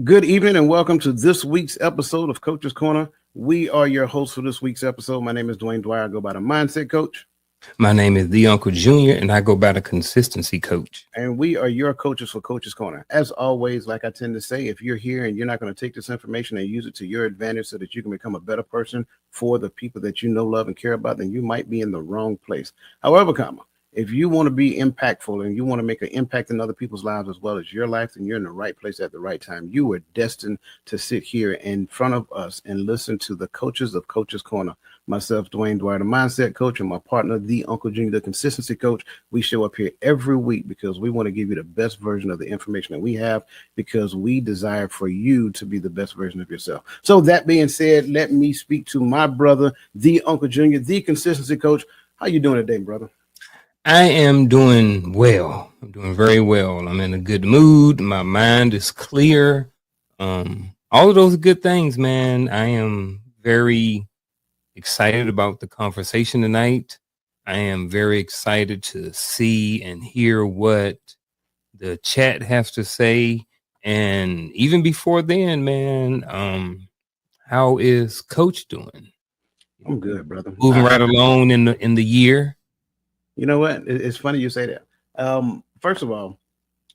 Good evening and welcome to this week's episode of Coach's Corner. We are your hosts for this week's episode. My name is Dwayne Dwyer. I go by the Mindset Coach. My name is The Uncle Junior, and I go by the Consistency Coach. And we are your coaches for Coach's Corner. As always, like I tend to say, if you're here and you're not going to take this information and use it to your advantage so that you can become a better person for the people that you know, love, and care about, then you might be in the wrong place. However, if you want to be impactful and you want to make an impact in other people's lives as well as your life, then you're in the right place at the right time. You are destined to sit here in front of us and listen to the coaches of Coach's Corner. Myself, Dwayne Dwyer, the Mindset Coach, and my partner, the Uncle Junior, the Consistency Coach. We show up here every week because we want to give you the best version of the information that we have, because we desire for you to be the best version of yourself. So that being said, let me speak to my brother, the Uncle Junior, the Consistency Coach. How you doing today, brother? I am doing well. I'm doing very well. I'm in a good mood. My mind is clear. All of those good things, man. I am very excited about the conversation tonight. I am very excited to see and hear what the chat has to say. And even before then, man, how is Coach doing? I'm good, brother. Moving right along in the year. You know what? It's funny you say that. First of all,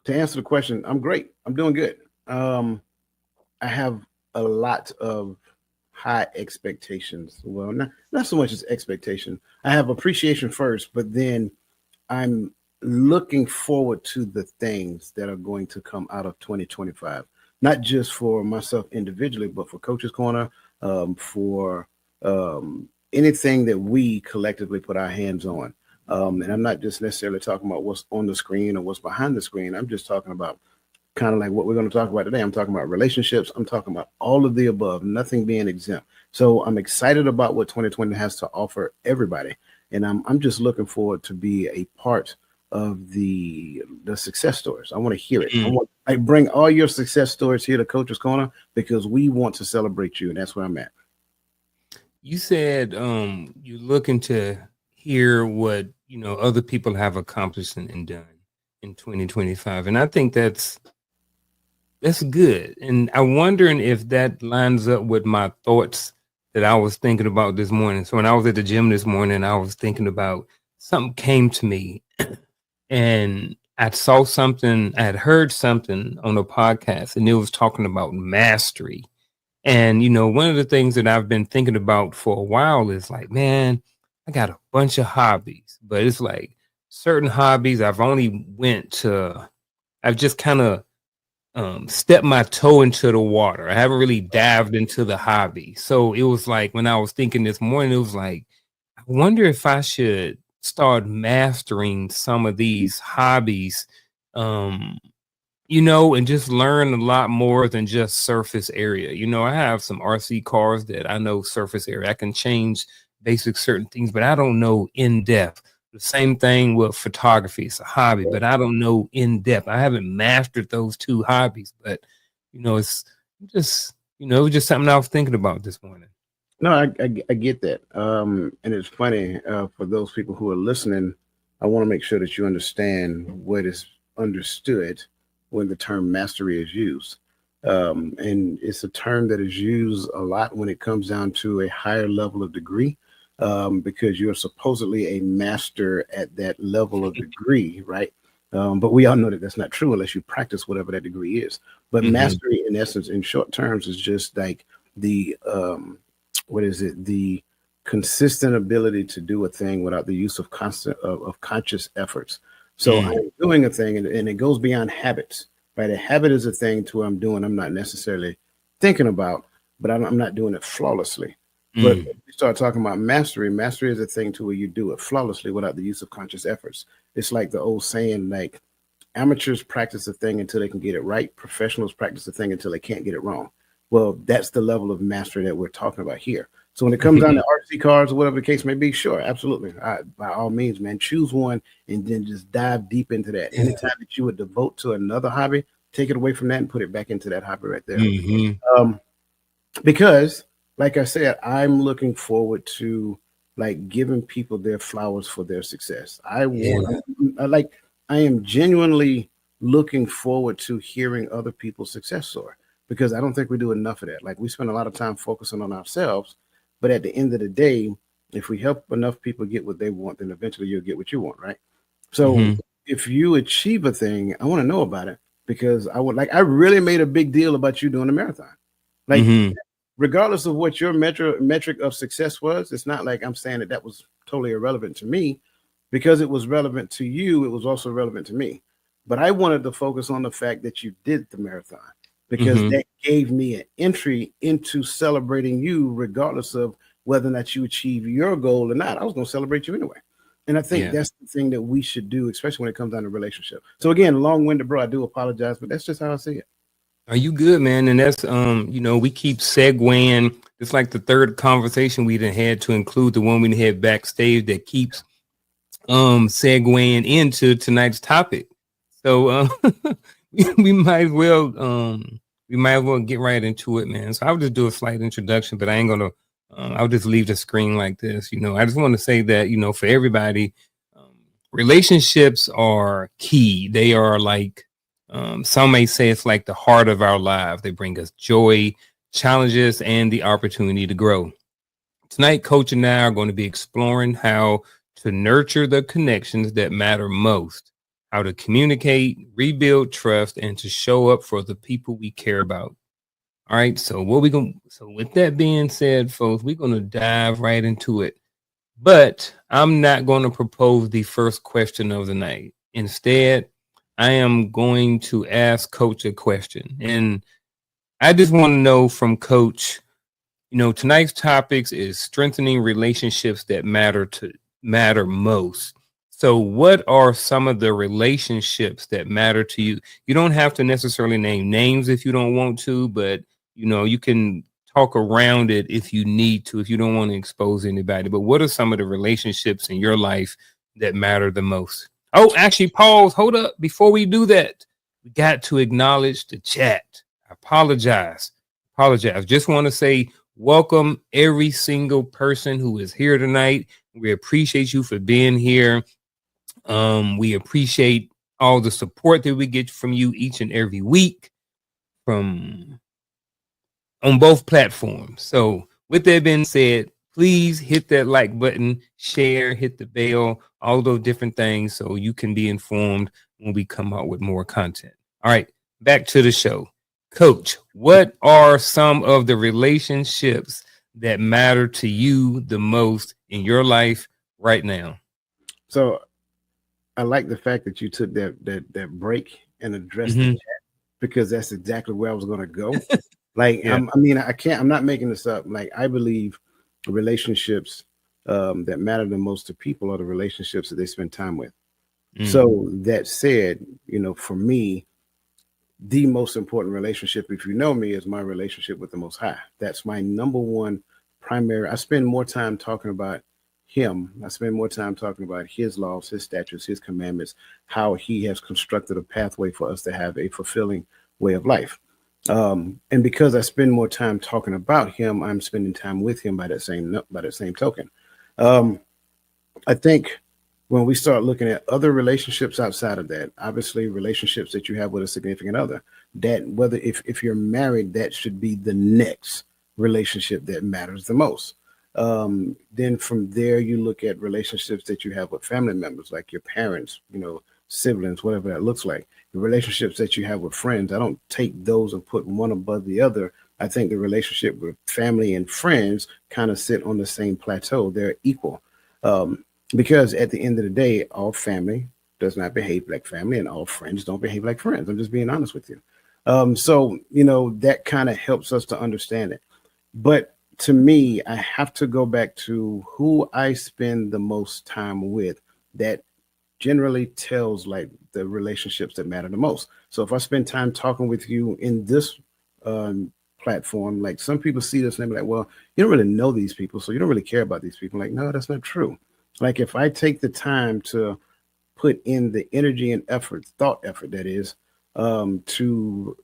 to answer the question, I'm great. I'm doing good. I have a lot of high expectations. Well, not so much as expectation. I have appreciation first, but then I'm looking forward to the things that are going to come out of 2025, not just for myself individually, but for Coach's Corner, for anything that we collectively put our hands on. And I'm not just necessarily talking about what's on the screen or what's behind the screen. I'm just talking about kind of like what we're going to talk about today. I'm talking about relationships. I'm talking about all of the above, nothing being exempt. So I'm excited about what 2020 has to offer everybody. And I'm just looking forward to be a part of the success stories. I want to hear it. I bring all your success stories here to Coach's Corner because we want to celebrate you. And that's where I'm at. You said you're looking to hear what other people have accomplished and done in 2025, and I think that's good. And I'm wondering if that lines up with my thoughts that I was thinking about this morning. So when I was at the gym this morning, I was thinking about something came to me, and I saw something. I had heard something on a podcast, and it was talking about mastery. And one of the things that I've been thinking about for a while is like, man, I got a bunch of hobbies, but it's like certain hobbies I've just kind of stepped my toe into the water. I haven't really dived into the hobby. So it was like when I was thinking this morning, it was like, I wonder if I should start mastering some of these hobbies, and just learn a lot more than just surface area. I have some RC cars that I know surface area. I can change basic certain things, but I don't know in depth. The same thing with photography. It's a hobby, but I don't know in depth. I haven't mastered those two hobbies, but it's just it was just something I was thinking about this morning. No, I get that. And it's funny for those people who are listening. I want to make sure that you understand what is understood when the term mastery is used. And it's a term that is used a lot when it comes down to a higher level of degree, because you're supposedly a master at that level of degree, right? But we all know that that's not true unless you practice whatever that degree is. But mastery, in essence, in short terms, is just like the the consistent ability to do a thing without the use of conscious efforts. So I'm doing a thing, and it goes beyond habits, right? A habit is a thing to I'm doing. I'm not necessarily thinking about, but I'm not doing it flawlessly. But if you start talking about mastery is a thing to where you do it flawlessly without the use of conscious efforts. It's like the old saying, like amateurs practice a thing until they can get it right. Professionals practice a thing until they can't get it wrong. Well, that's the level of mastery that we're talking about here. So when it comes down to RC cars or whatever the case may be, sure, absolutely. By all means, man, choose one and then just dive deep into that. Yeah. Anytime that you would devote to another hobby, take it away from that and put it back into that hobby right there. Because like I said, I'm looking forward to like giving people their flowers for their success. I am genuinely looking forward to hearing other people's success story, because I don't think we do enough of that. Like, we spend a lot of time focusing on ourselves, but at the end of the day, if we help enough people get what they want, then eventually you'll get what you want, right? So Mm-hmm. if you achieve a thing, I want to know about it, because I really made a big deal about you doing a marathon. Like, Mm-hmm. regardless of what your metric of success was, it's not like I'm saying that was totally irrelevant to me, because it was relevant to you. It was also relevant to me. But I wanted to focus on the fact that you did the marathon, because Mm-hmm. that gave me an entry into celebrating you, regardless of whether or not you achieve your goal or not. I was going to celebrate you anyway. And I think Yeah. that's the thing that we should do, especially when it comes down to relationship. So again, long-winded, bro. I do apologize, but that's just how I see it. Are you good, man? And that's we keep segueing. It's like the third conversation we done had to include the one we had backstage that keeps segueing into tonight's topic. So we might as well get right into it, man. So I'll just do a slight introduction, but I ain't gonna I'll just leave the screen like this. I just want to say that, for everybody, relationships are key. They are like, some may say it's like the heart of our lives. They bring us joy, challenges, and the opportunity to grow. Tonight, Coach and I are going to be exploring how to nurture the connections that matter most, how to communicate, rebuild trust, and to show up for the people we care about. All right. So with that being said, folks, we're gonna dive right into it. But I'm not going to propose the first question of the night. Instead, I am going to ask Coach a question. And I just want to know from Coach, tonight's topics is strengthening relationships that matter most. So what are some of the relationships that matter to you? You don't have to necessarily name names if you don't want to, but you can talk around it if you need to, if you don't want to expose anybody. But what are some of the relationships in your life that matter the most? Oh, actually, pause. Hold up. Before we do that, we got to acknowledge the chat. I apologize. Just want to say welcome every single person who is here tonight. We appreciate you for being here. We appreciate all the support that we get from you each and every week from on both platforms. So with that being said, please hit that like button, share, hit the bell, all those different things so you can be informed when we come out with more content. All right, back to the show. Coach, what are some of the relationships that matter to you the most in your life right now? So I like the fact that you took that break and addressed the Mm-hmm. chat, because that's exactly where I was going to go. Like, Yeah. I'm not making this up. Like, I believe relationships that matter the most to people are the relationships that they spend time with. So that said, for me, the most important relationship, if you know me, is my relationship with the Most High. That's my number one primary. I spend more time talking about him. I spend more time talking about his laws, his statutes, his commandments, how he has constructed a pathway for us to have a fulfilling way of life. And because I spend more time talking about him, I'm spending time with him by that same token. Um, I think when we start looking at other relationships outside of that, obviously relationships that you have with a significant other, that whether if you're married, that should be the next relationship that matters the most. Then from there, you look at relationships that you have with family members, like your parents, siblings, whatever that looks like. The relationships that you have with friends, I don't take those and put one above the other. I think the relationship with family and friends kind of sit on the same plateau. They're equal. Um, because at the end of the day, all family does not behave like family, and all friends don't behave like friends. I'm just being honest with you. So that kind of helps us to understand it. But to me, I have to go back to who I spend the most time with. That generally tells like the relationships that matter the most. So if I spend time talking with you in this platform, like, some people see this and they be like, well, you don't really know these people, so you don't really care about these people. Like, no, that's not true. Like, if I take the time to put in the energy and thought effort, that is, to,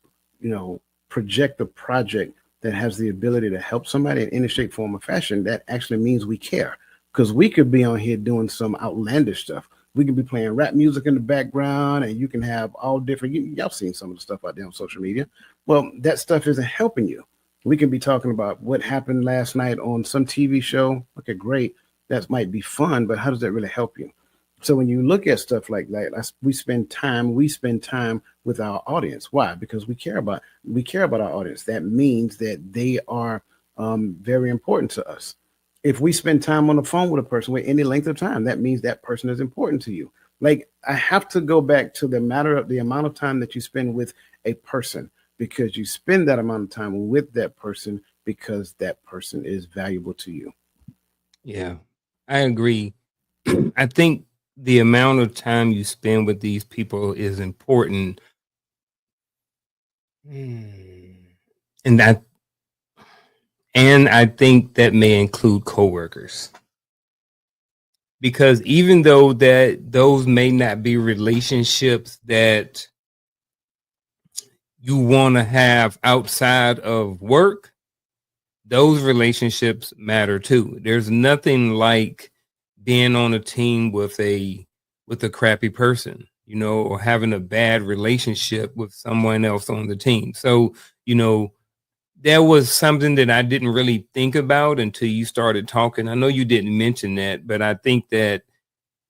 project a project that has the ability to help somebody in any shape, form, or fashion, that actually means we care. Because we could be on here doing some outlandish stuff. We can be playing rap music in the background, and you can have all different. Y'all seen some of the stuff out there on social media. Well, that stuff isn't helping you. We can be talking about what happened last night on some TV show. Okay, great. That might be fun, but how does that really help you? So when you look at stuff like that, we spend time with our audience. Why? Because we care about our audience. That means that they are very important to us. If we spend time on the phone with a person with any length of time, that means that person is important to you. Like, I have to go back to the amount of time that you spend with a person, because you spend that amount of time with that person because that person is valuable to you. Yeah, I agree. I think the amount of time you spend with these people is important. And I think that may include coworkers. Because even though that those may not be relationships that you want to have outside of work, those relationships matter too. There's nothing like being on a team with a crappy person, or having a bad relationship with someone else on the team. So, there was something that I didn't really think about until you started talking. I know you didn't mention that, but I think that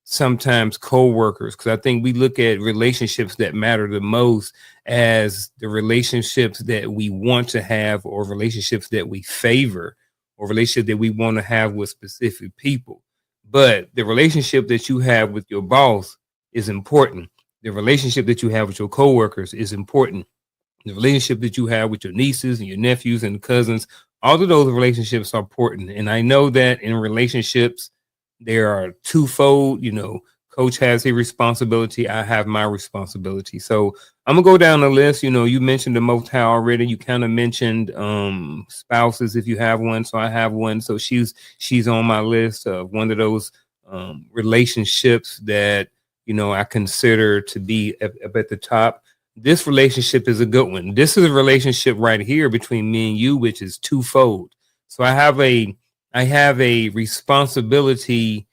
sometimes coworkers, because I think we look at relationships that matter the most as the relationships that we want to have, or relationships that we favor, or relationships that we want to have with specific people. But the relationship that you have with your boss is important. The relationship that you have with your coworkers is important. The relationship that you have with your nieces and your nephews and cousins, all of those relationships are important. And I know that in relationships, there are twofold. Coach has his responsibility. I have my responsibility. So I'm gonna go down the list. You mentioned the motel already. You kind of mentioned spouses if you have one. So I have one. So she's on my list of one of those relationships that I consider to be at the top. This relationship is a good one. This is a relationship right here between me and you, which is twofold. So I have a responsibility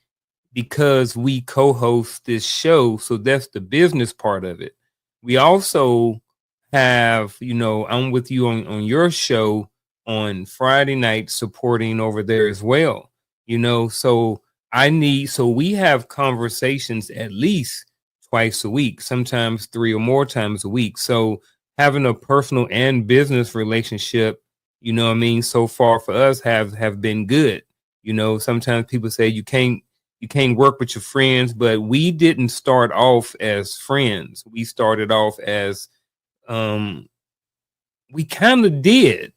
because we co-host this show. So that's the business part of it. We also have, I'm with you on your show on Friday night, supporting over there as well. So we have conversations at least twice a week, sometimes 3 or more times a week. So having a personal and business relationship, so far for us have been good. Sometimes people say you can't work with your friends, but we didn't start off as friends. We started off as we kind of did.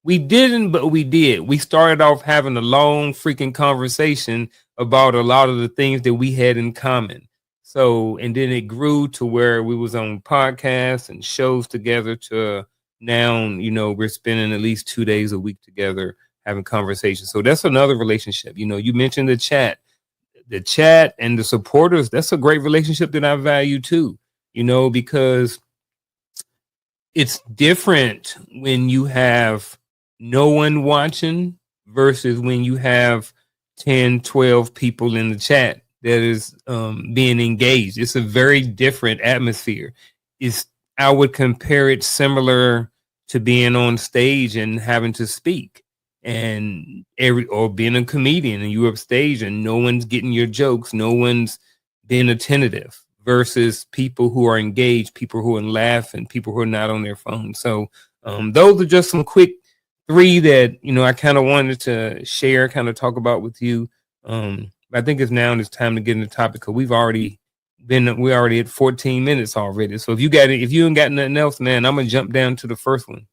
We didn't, but we did. We started off having a long freaking conversation about a lot of the things that we had in common. So, and then it grew to where we was on podcasts and shows together to now, we're spending at least 2 days a week together having conversations. So that's another relationship. You mentioned the chat and the supporters. That's a great relationship that I value too, because it's different when you have no one watching versus when you have 10, 12 people in the chat that is being engaged. It's a very different atmosphere. I would compare it similar to being on stage and having to speak, or being a comedian and you're upstage and no one's getting your jokes, no one's being attentive, versus people who are engaged, people who are laughing, people who are not on their phone. So those are just some quick 3 that I kind of wanted to share, kind of talk about with you. I think it's time to get into the topic, because we're already at 14 minutes already. So if you ain't got nothing else, man, I'm gonna jump down to the first one.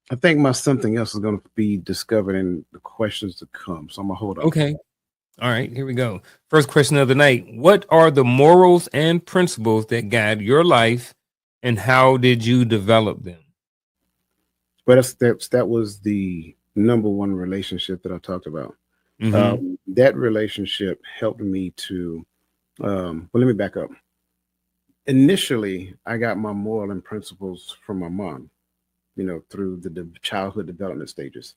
I think my something else is going to be discovered in the questions to come. So I'm gonna hold on. Okay. All right, here we go. First question of the night. What are the morals and principles that guide your life, and how did you develop them? But that was the number one relationship that I talked about. Mm-hmm. That relationship helped me to, well, let me back up. Initially, I got my moral and principles from my mom, through the childhood development stages.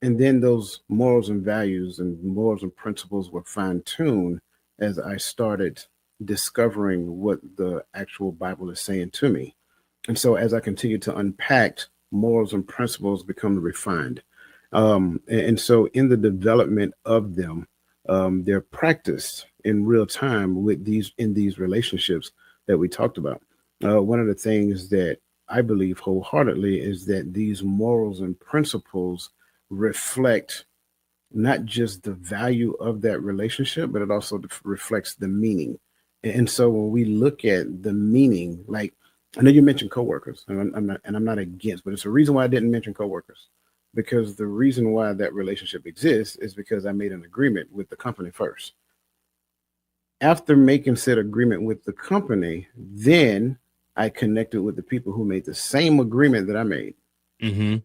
And then those morals and values and morals and principles were fine-tuned as I started discovering what the actual Bible is saying to me. And so as I continue to unpack, morals and principles become refined. And so in the development of them, they're practiced in real time with these relationships that we talked about. One of the things that I believe wholeheartedly is that these morals and principles reflect not just the value of that relationship, but it also reflects the meaning. And so when we look at the meaning, like I know you mentioned coworkers, and I'm not against, but it's a reason why I didn't mention coworkers, because the reason why that relationship exists is because I made an agreement with the company first. After making said agreement with the company, then I connected with the people who made the same agreement that I made. Mm-hmm.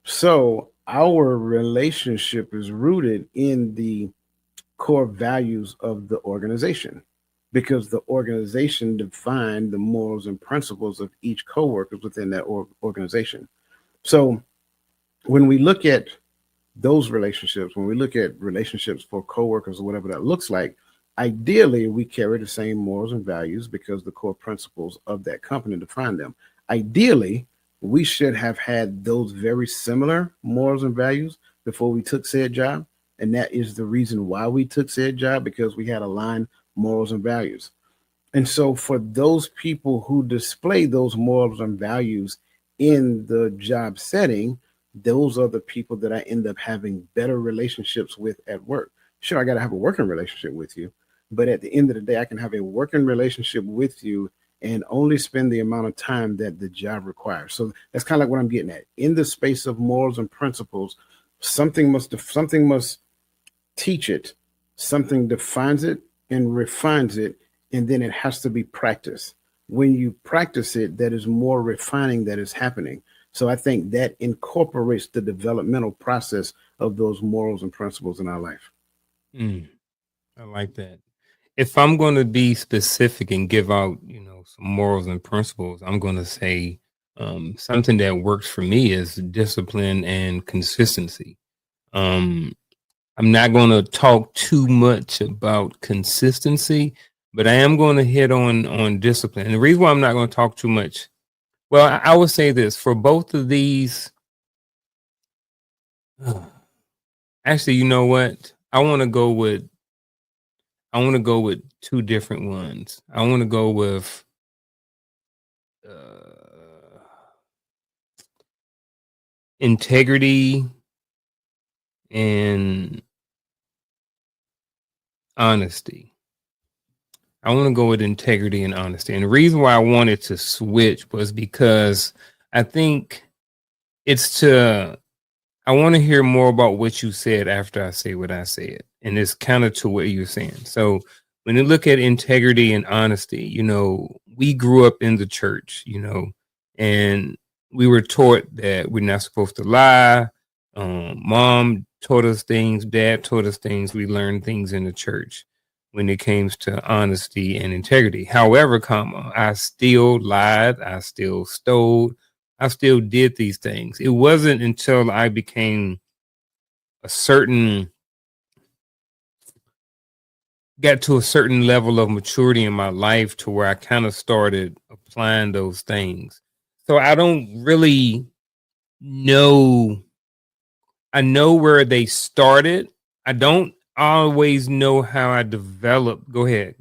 So our relationship is rooted in the core values of the organization, because the organization defined the morals and principles of each coworker within that organization. So when we look at those relationships, when we look at relationships for coworkers or whatever that looks like, ideally we carry the same morals and values because the core principles of that company define them. Ideally, we should have had those very similar morals and values before we took said job. And that is the reason why we took said job, because we had aligned morals and values. And so for those people who display those morals and values in the job setting, those are the people that I end up having better relationships with at work. Sure, I got to have a working relationship with you, but at the end of the day, I can have a working relationship with you and only spend the amount of time that the job requires. So that's kind of like what I'm getting at. In the space of morals and principles, something must teach it, something defines it and refines it, and then it has to be practiced. When you practice it, that is more refining that is happening. So I think that incorporates the developmental process of those morals and principles in our life. I like that. If I'm going to be specific and give out, some morals and principles, I'm going to say something that works for me is discipline and consistency. I'm not going to talk too much about consistency, but I am going to hit on discipline. And the reason why I'm not going to talk too much, well, I would say this for both of these. Actually, you know what? I want to go with two different ones. I want to go with integrity and honesty. I want to go with integrity and honesty. And the reason why I wanted to switch was because I think I want to hear more about what you said after I say what I said. And it's kind of to what you're saying. So when you look at integrity and honesty, we grew up in the church, and we were taught that we're not supposed to lie. Mom taught us things, dad taught us things. We learned things in the church when it came to honesty and integrity. However, I still lied. I still stole. I still did these things. It wasn't until I became got to a certain level of maturity in my life to where I kind of started applying those things. So I don't really know. I know where they started. I don't always know how I developed. Go ahead.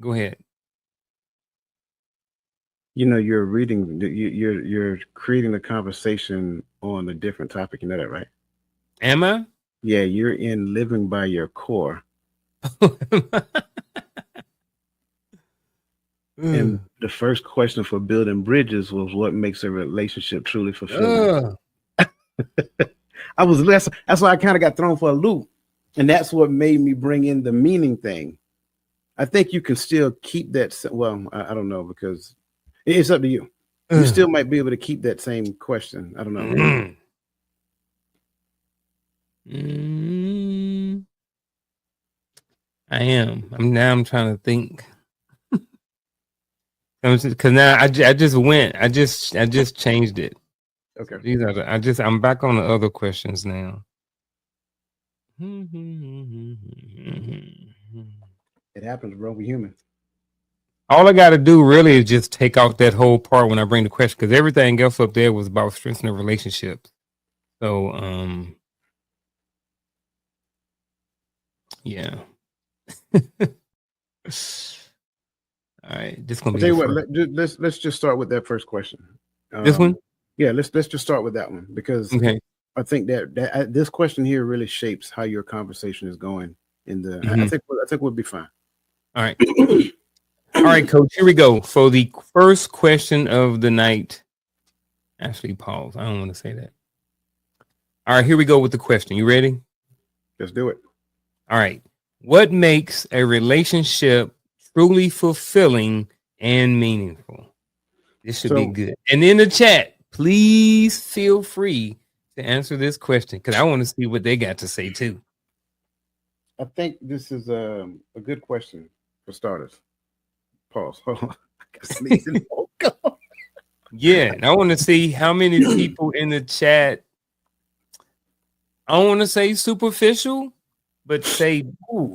You're reading, you're creating a conversation on a different topic. You know that, right? Am I? Yeah, you're in living by your core. And the first question for building bridges was what makes a relationship truly fulfilling. That's why I kind of got thrown for a loop. And that's what made me bring in the meaning thing. I think you can still keep that. Well, I don't know, because it's up to you. You still might be able to keep that same question. I don't know. I am. I'm trying to think. Because now I just went. I just changed it. Okay. These are I'm back on the other questions now. It happens, bro. We're human. All I got to do really is just take out that whole part when I bring the question, because everything else up there was about strengthening relationships. So, yeah. All right, this gonna I'll be tell the you what. first. Let's just start with that first question. This one, Yeah, let's just start with that one because okay. I think that this question here really shapes how your conversation is going. I think we'll be fine. All right, all right, Coach. Here we go for the first question of the night. Actually, pause. I don't want to say that. All right, here we go with the question. You ready? Let's do it. All right. What makes a relationship truly fulfilling and meaningful? This should be good. And in the chat, please feel free to answer this question because I want to see what they got to say too. I think this is a good question for starters. Pause. Oh, God. Yeah, and I want to see how many people in the chat. I don't want to say superficial, but say,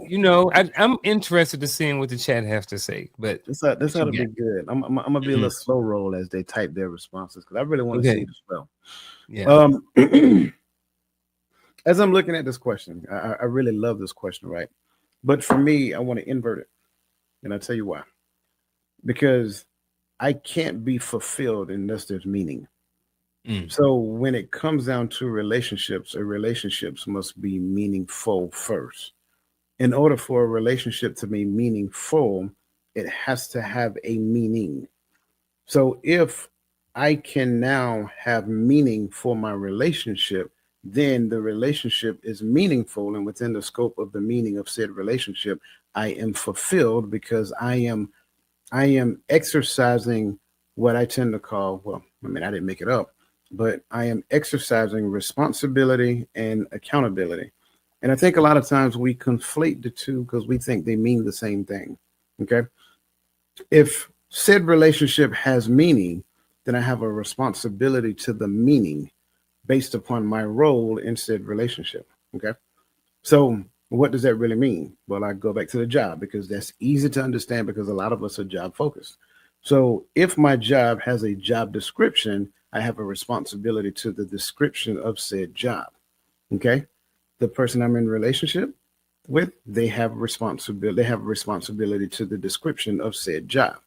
you know, I'm interested to seeing what the chat has to say. But this ought to be good. I'm gonna be a little slow roll as they type their responses because I really want to see it as well. Yeah. As I'm looking at this question, I really love this question, right? But for me, I want to invert it, and I'll tell you why. Because I can't be fulfilled unless there's meaning. So when it comes down to relationships, relationships must be meaningful first. In order for a relationship to be meaningful, it has to have a meaning. So if I can now have meaning for my relationship, then the relationship is meaningful. And within the scope of the meaning of said relationship, I am fulfilled because I am exercising what I tend to call, well, I mean, I didn't make it up, but I am exercising responsibility and accountability. And I think a lot of times we conflate the two because we think they mean the same thing. Okay. If said relationship has meaning, then I have a responsibility to the meaning based upon my role in said relationship. Okay. So what does that really mean? Well, I go back to the job because that's easy to understand because a lot of us are job focused. So if my job has a job description, I have a responsibility to the description of said job. Okay. The person I'm in relationship with, they have responsibility to the description of said job.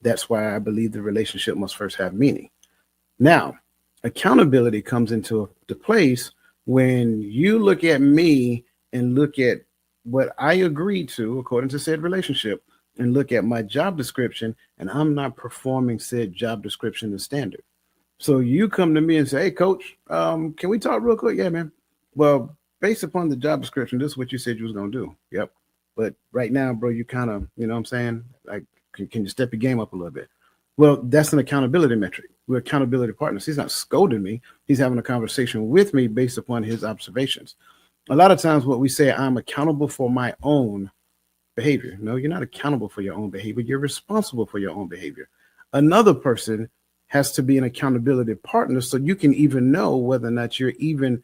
That's why I believe the relationship must first have meaning. Now, accountability comes into the place when you look at me and look at what I agreed to according to said relationship and look at my job description and I'm not performing said job description to standard. So you come to me and say, hey, coach, can we talk real quick? Yeah, man. Well, based upon the job description, this is what you said you was going to do. Yep. But right now, bro, you kind of, you know what I'm saying? Like, can you step your game up a little bit? Well, that's an accountability metric. We're accountability partners. He's not scolding me. He's having a conversation with me based upon his observations. A lot of times what we say, I'm accountable for my own behavior. No, you're not accountable for your own behavior. You're responsible for your own behavior. Another person has to be an accountability partner so you can even know whether or not you're even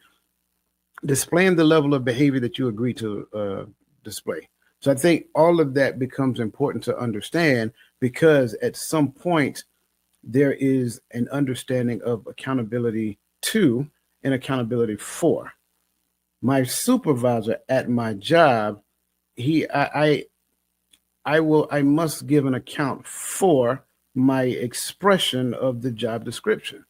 displaying the level of behavior that you agree to display. So I think all of that becomes important to understand because at some point there is an understanding of accountability to and accountability for. My supervisor at my job, I must give an account for my expression of the job description.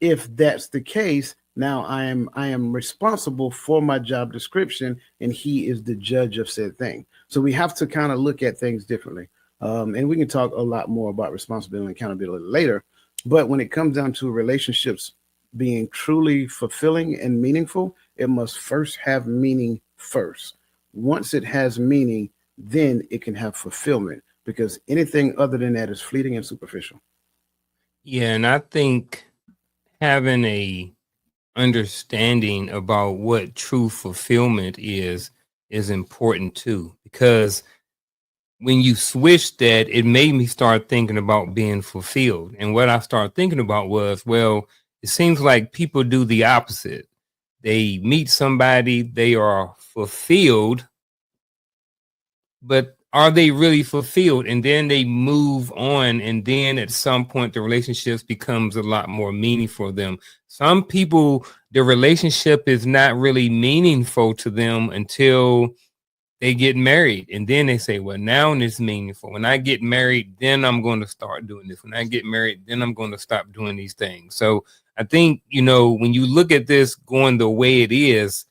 If that's the case, now I am responsible for my job description, and he is the judge of said thing. So we have to kind of look at things differently. And we can talk a lot more about responsibility and accountability later. But when it comes down to relationships being truly fulfilling and meaningful, it must first have meaning first. Once it has meaning, then it can have fulfillment because anything other than that is fleeting and superficial. Yeah, and I think having a understanding about what true fulfillment is important too, because when you switch that, it made me start thinking about being fulfilled. And what I started thinking about was, well, it seems like people do the opposite. They meet somebody, they are fulfilled, but are they really fulfilled? And then they move on, and then at some point the relationships becomes a lot more meaningful for them. Some people, the relationship is not really meaningful to them until they get married, and then they say, well, now it's meaningful. When I get married, then I'm going to start doing this. When I get married, then I'm going to stop doing these things. So I think, when you look at this going the way it is,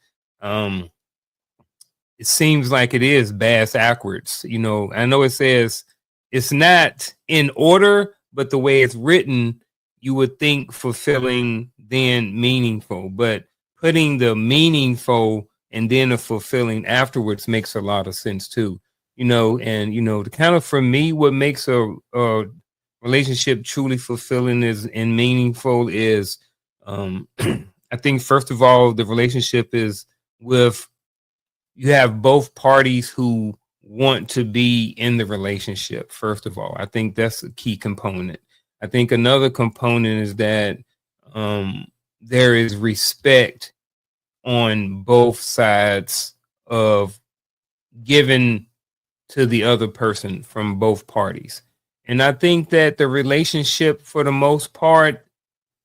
it seems like it is bass backwards. I know it says it's not in order, but the way it's written, you would think fulfilling, then meaningful, but putting the meaningful and then the fulfilling afterwards makes a lot of sense too. The kind of, for me, what makes a relationship truly fulfilling and meaningful is, I think, first of all, the relationship is with, you have both parties who want to be in the relationship. First of all, I think that's a key component. I think another component is that there is respect on both sides of giving to the other person from both parties. And I think that the relationship, for the most part,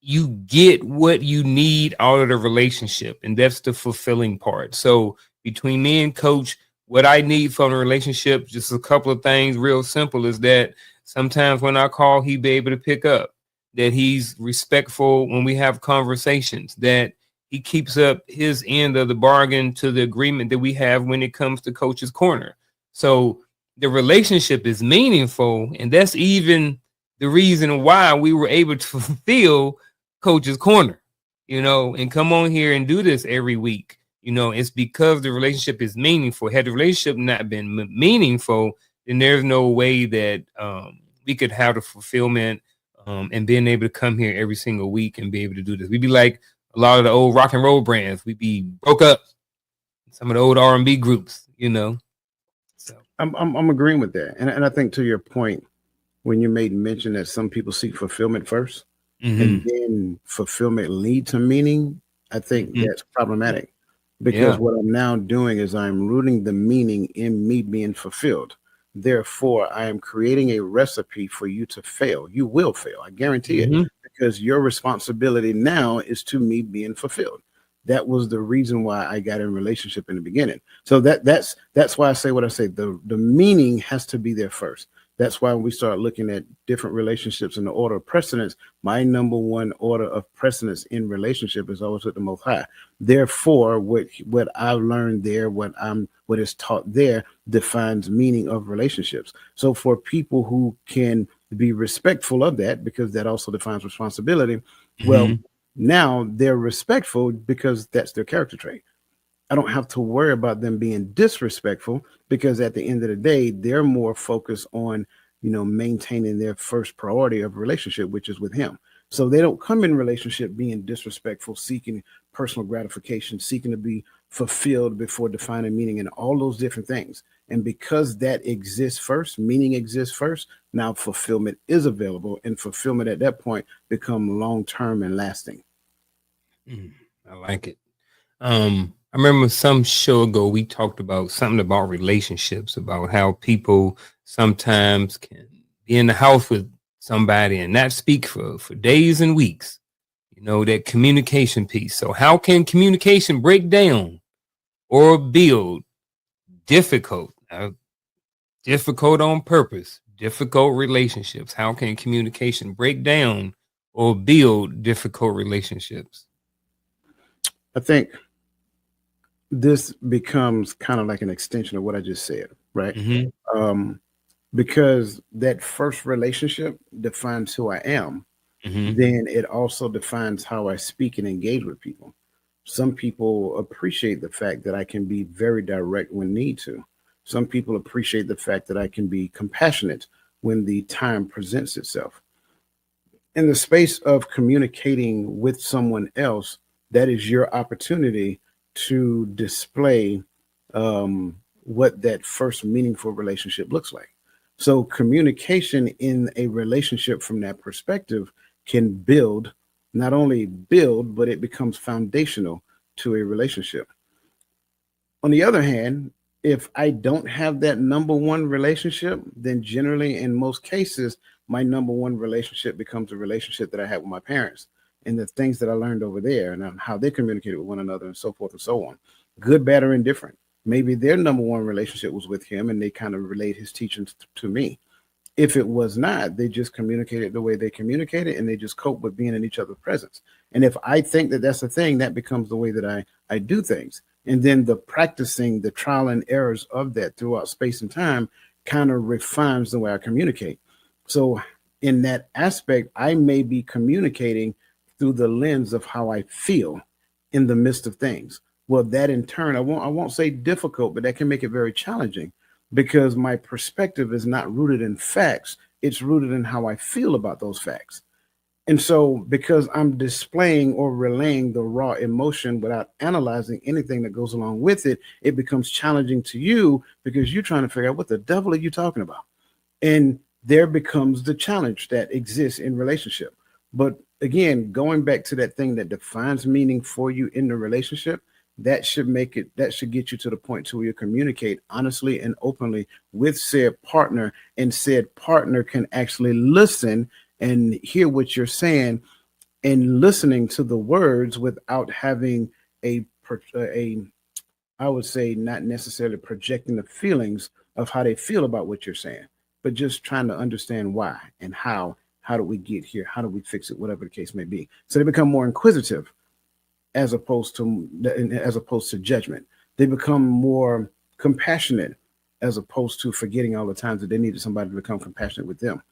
you get what you need out of the relationship, and that's the fulfilling part. So between me and Coach, what I need from a relationship, just a couple of things, real simple, is that sometimes when I call, he be able to pick up, that he's respectful when we have conversations, that he keeps up his end of the bargain to the agreement that we have when it comes to Coach's Corner. So the relationship is meaningful, and that's even the reason why we were able to fulfill Coach's Corner, and come on here and do this every week. It's because the relationship is meaningful. Had the relationship not been meaningful, then there's no way that we could have the fulfillment and being able to come here every single week and be able to do this. We'd be like a lot of the old rock and roll brands. We'd be broke up. Some of the old R&B groups, So I'm agreeing with that, and I think, to your point, when you made mention that some people seek fulfillment first, and then fulfillment lead to meaning, I think that's problematic, because what I'm now doing is I'm rooting the meaning in me being fulfilled. Therefore, I am creating a recipe for you to fail. You will fail. I guarantee it, because your responsibility now is to me being fulfilled. That was the reason why I got in a relationship in the beginning. So that's why I say what I say. The meaning has to be there first. That's why when we start looking at different relationships in the order of precedence, my number one order of precedence in relationship is always with the Most High. Therefore, what I've learned there, what is taught there, defines meaning of relationships. So for people who can be respectful of that, because that also defines responsibility, well, now they're respectful because that's their character trait. I don't have to worry about them being disrespectful, because at the end of the day, they're more focused on, maintaining their first priority of relationship, which is with him. So they don't come in relationship being disrespectful, seeking personal gratification, seeking to be fulfilled before defining meaning, and all those different things. And because that exists first, meaning exists first, now fulfillment is available, and fulfillment at that point become long-term and lasting. I like it. I remember some show ago, we talked about something about relationships, about how people sometimes can be in the house with somebody and not speak for days and weeks, that communication piece. So how can communication break down or build difficult on purpose, difficult relationships? How can communication break down or build difficult relationships? I think this becomes kind of like an extension of what I just said, right? Because that first relationship defines who I am, then it also defines how I speak and engage with people. Some people appreciate the fact that I can be very direct when need to. Some people appreciate the fact that I can be compassionate when the time presents itself. In the space of communicating with someone else, that is your opportunity to display what that first meaningful relationship looks like. So communication in a relationship from that perspective can build, not only build, but it becomes foundational to a relationship. On the other hand, If I don't have that number one relationship, then generally in most cases, my number one relationship becomes a relationship that I had with my parents and the things that I learned over there and how they communicated with one another and so forth and so on. Good, bad, or indifferent. Maybe their number one relationship was with him and they kind of relayed his teachings to me. If it was not, they just communicated the way they communicated and they just cope with being in each other's presence. And if I think that that's a thing, that becomes the way that I do things. And then the practicing, the trial and errors of that throughout space and time kind of refines the way I communicate. So, in that aspect, I may be communicating through the lens of how I feel in the midst of things. Well, that in turn, I won't say difficult, but that can make it very challenging because my perspective is not rooted in facts, it's rooted in how I feel about those facts. And so, because I'm displaying or relaying the raw emotion without analyzing anything that goes along with it, it becomes challenging to you because you're trying to figure out what the devil are you talking about? And there becomes the challenge that exists in relationship. But again, going back to that thing that defines meaning for you in the relationship, that should get you to the point to where you communicate honestly and openly with said partner, and said partner can actually listen and hear what you're saying and listening to the words without having a I would say not necessarily projecting the feelings of how they feel about what you're saying, but just trying to understand why and how. How do we get here? How do we fix it? Whatever the case may be. So they become more inquisitive as opposed to judgment. They become more compassionate as opposed to forgetting all the times that they needed somebody to become compassionate with them.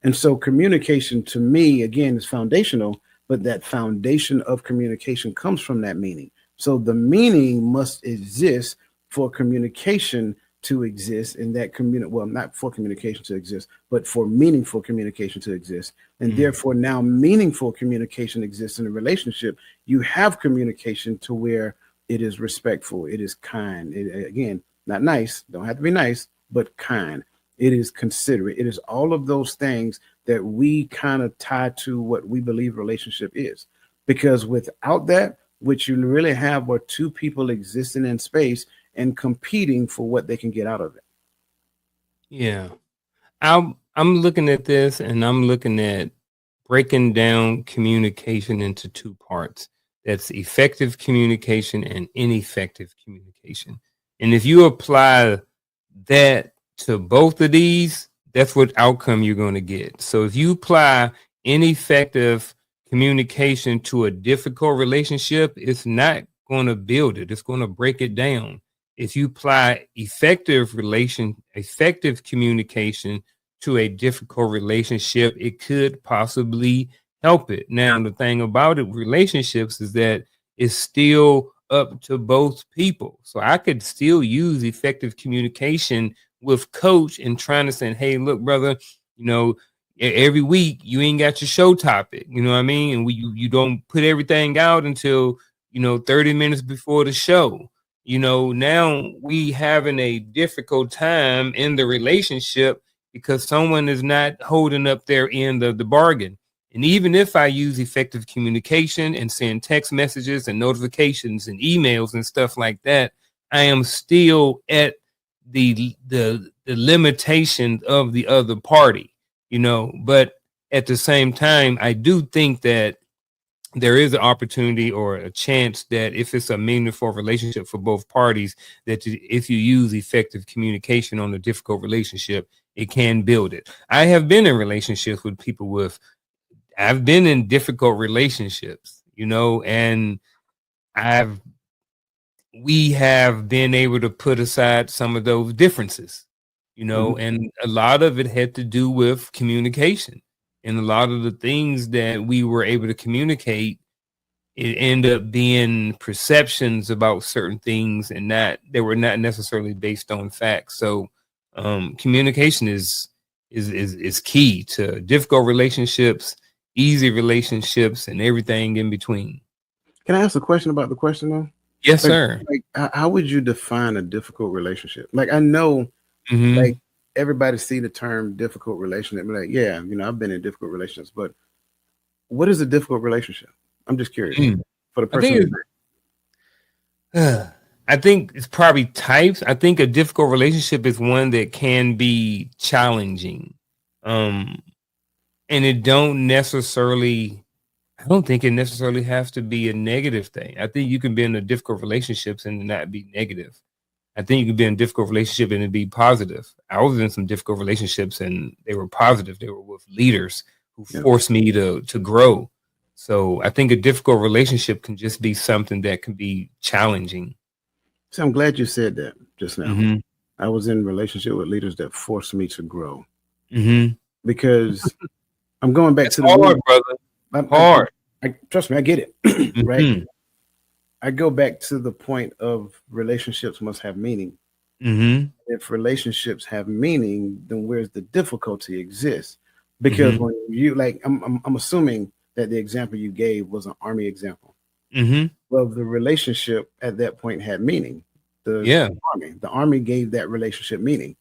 And so communication to me, again, is foundational, but that foundation of communication comes from that meaning. So the meaning must exist for communication to exist, and that well, not for communication to exist, but for meaningful communication to exist. And therefore now meaningful communication exists in a relationship. You have communication to where it is respectful, it is kind. Again, not nice, don't have to be nice, but kind. It is considerate. It is all of those things that we kind of tie to what we believe relationship is. Because without that, what you really have are two people existing in space and competing for what they can get out of it. Yeah. I'm looking at this and I'm looking at breaking down communication into two parts. That's effective communication and ineffective communication. And if you apply that to both of these, that's what outcome you're going to get. So if you apply ineffective communication to a difficult relationship, it's not going to build it. It's going to break it down. If you apply effective communication to a difficult relationship, it could possibly help it. Now, the thing about it, relationships, is that it's still up to both people. So I could still use effective communication with coach and trying to say, hey, look, brother, every week you ain't got your show topic, you know what I mean? And you don't put everything out until 30 minutes before the show. Now we having a difficult time in the relationship because someone is not holding up their end of the bargain. And even if I use effective communication and send text messages and notifications and emails and stuff like that, I am still at the limitation of the other party, but at the same time, I do think that there is an opportunity or a chance that if it's a meaningful relationship for both parties, that if you use effective communication on a difficult relationship, it can build it. I have been in relationships with people I've been in difficult relationships, and we have been able to put aside some of those differences, and a lot of it had to do with communication. And a lot of the things that we were able to communicate, it ended up being perceptions about certain things, and they were not necessarily based on facts. So communication is key to difficult relationships, easy relationships, and everything in between. Can I ask a question about the question though? Yes, sir. How would you define a difficult relationship? Like, I know, like, everybody see the term difficult relationship, like, yeah, I've been in difficult relationships, but what is a difficult relationship? I'm just curious for the person. I think it's probably types. I think a difficult relationship is one that can be challenging. And it don't necessarily, I don't think it necessarily has to be a negative thing. I think you can be in a difficult relationships and not be negative. I think you can be in a difficult relationship and it be positive. I was in some difficult relationships and they were positive. They were with leaders who forced me to grow. So I think a difficult relationship can just be something that can be challenging. So I'm glad you said that just now. Mhm. I was in a relationship with leaders that forced me to grow Mhm. because I'm going back It's to the hard, brother. Hard. Trust me, I get it. Right. Mhm. I go back to the point of relationships must have meaning. Mhm. If relationships have meaning, then where's the difficulty exists? Because Mhm. when you like, I'm assuming that the example you gave was an army example. Mhm. Well, the relationship at that point had meaning. Yeah. The army gave that relationship meaning.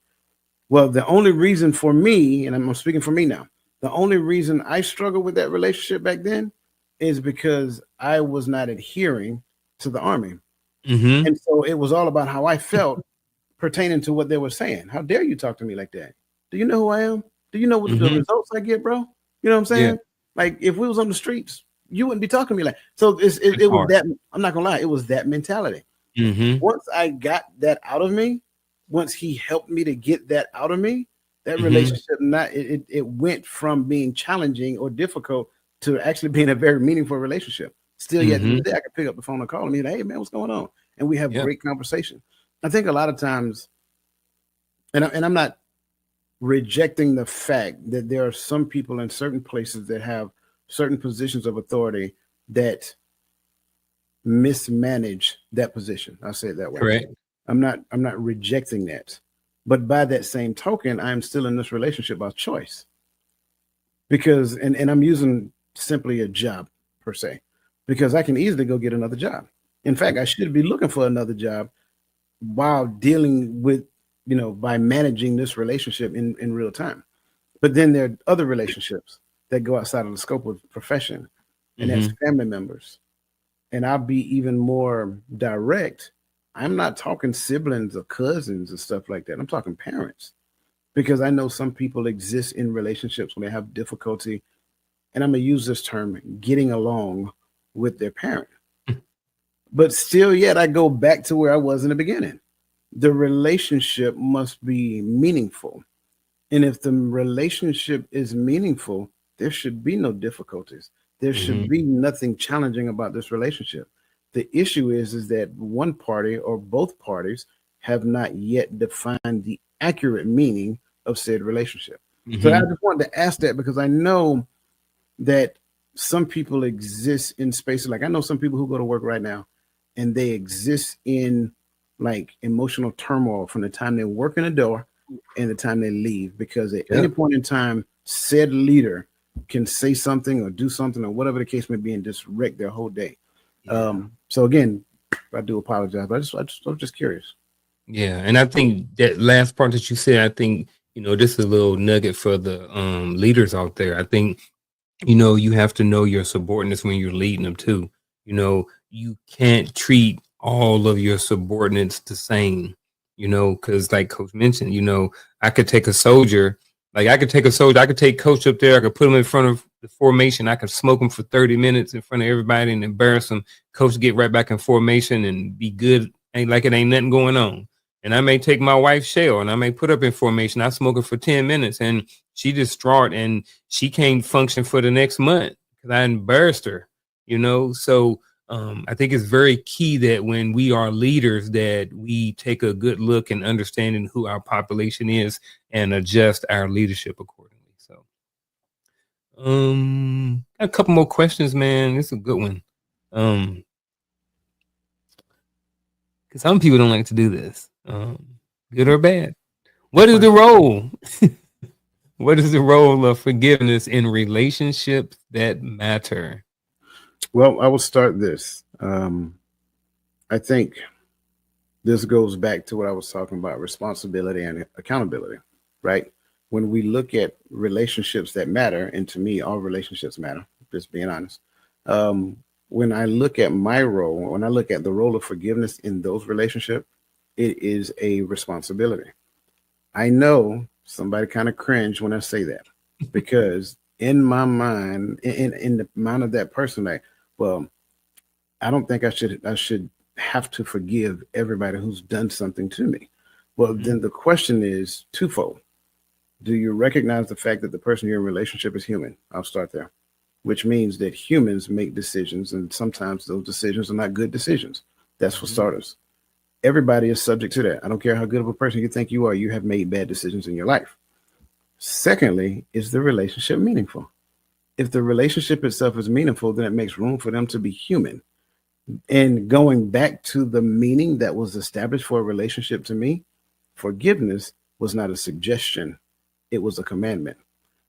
Well, the only reason for me, and I'm speaking for me now, the only reason I struggled with that relationship back then is because I was not adhering to the army. Mhm. And so it was all about how I felt pertaining to what they were saying. How dare you talk to me like that? Do you know who I am? Do you know what the Mhm. results I get, bro? You know what I'm Yeah. saying? Like if we was on the streets, you wouldn't be talking to me like so. It's It was hard. that. I'm not gonna lie, it was that mentality. Mhm. Once I got that out of me, once he helped me to get that out of me, that Mhm. relationship it went from being challenging or difficult to actually being a very meaningful relationship. Still, yet to this Mhm. day, I can pick up the phone and call him. He's like, "Hey man, what's going on?" And we have Yeah. great conversation. I think a lot of times, and I'm not rejecting the fact that there are some people in certain places that have certain positions of authority that mismanage that position. I'll say it that way. Correct. I'm not rejecting that. But by that same token, I'm still in this relationship by choice. Because and I'm using simply a job per se. Because I can easily go get another job. In fact, I should be looking for another job while dealing with, by managing this relationship in real time. But then there are other relationships that go outside of the scope of profession, and that's Mhm. family members. And I'll be even more direct. I'm not talking siblings or cousins and stuff like that. I'm talking parents because I know some people exist in relationships when they have difficulty, and I'm gonna use this term, getting along with their parent. But still, yet I go back to where I was in the beginning. The relationship must be meaningful. And if the relationship is meaningful, there should be no difficulties. There should Mhm. be nothing challenging about this relationship. The issue is that one party or both parties have not yet defined the accurate meaning of said relationship. So I Mhm. just wanted to ask that because I know that some people exist in spaces like I know some people who go to work right now and they exist in like emotional turmoil from the time they walk in the door and the time they leave because at Yeah. any point in time said leader can say something or do something or whatever the case may be and just wreck their whole day. Yeah. So again, I do apologize, but I'm just curious. Yeah. And I think that last part that you said, I think, this is a little nugget for the leaders out there. I think, you have to know your subordinates when you're leading them too. You can't treat all of your subordinates the same, because like Coach mentioned, I could take a soldier, I could take Coach up there, I could put him in front of the formation, I could smoke him for 30 minutes in front of everybody and embarrass him. Coach get right back in formation and be good, ain't like it ain't nothing going on. And I may take my wife Shell and I may put up in formation. I smoke her for 10 minutes and she distraught and she can't function for the next month because I embarrassed her, So I think it's very key that when we are leaders that we take a good look and understanding who our population is and adjust our leadership accordingly. So got a couple more questions, man. This is a good one. Because some people don't like to do this. Good or bad. What is the role? What is the role of forgiveness in relationships that matter? Well, I will start this. I think this goes back to what I was talking about responsibility and accountability, right? When we look at relationships that matter, and to me, all relationships matter, just being honest. Um, when I look at my role, when I look at the role of forgiveness in those relationships, it is a responsibility. I know somebody kind of cringe when I say that because in my mind, in the mind of that person, like, well, I don't think I should have to forgive everybody who's done something to me. Well, then the question is twofold. Do you recognize the fact that the person you're in a relationship is human? I'll start there, which means that humans make decisions, and sometimes those decisions are not good decisions. That's for starters. Everybody is subject to that. I don't care how good of a person you think you are, you have made bad decisions in your life. Secondly, is the relationship meaningful? If the relationship itself is meaningful, then it makes room for them to be human. And going back to the meaning that was established for a relationship to me, forgiveness was not a suggestion, it was a commandment.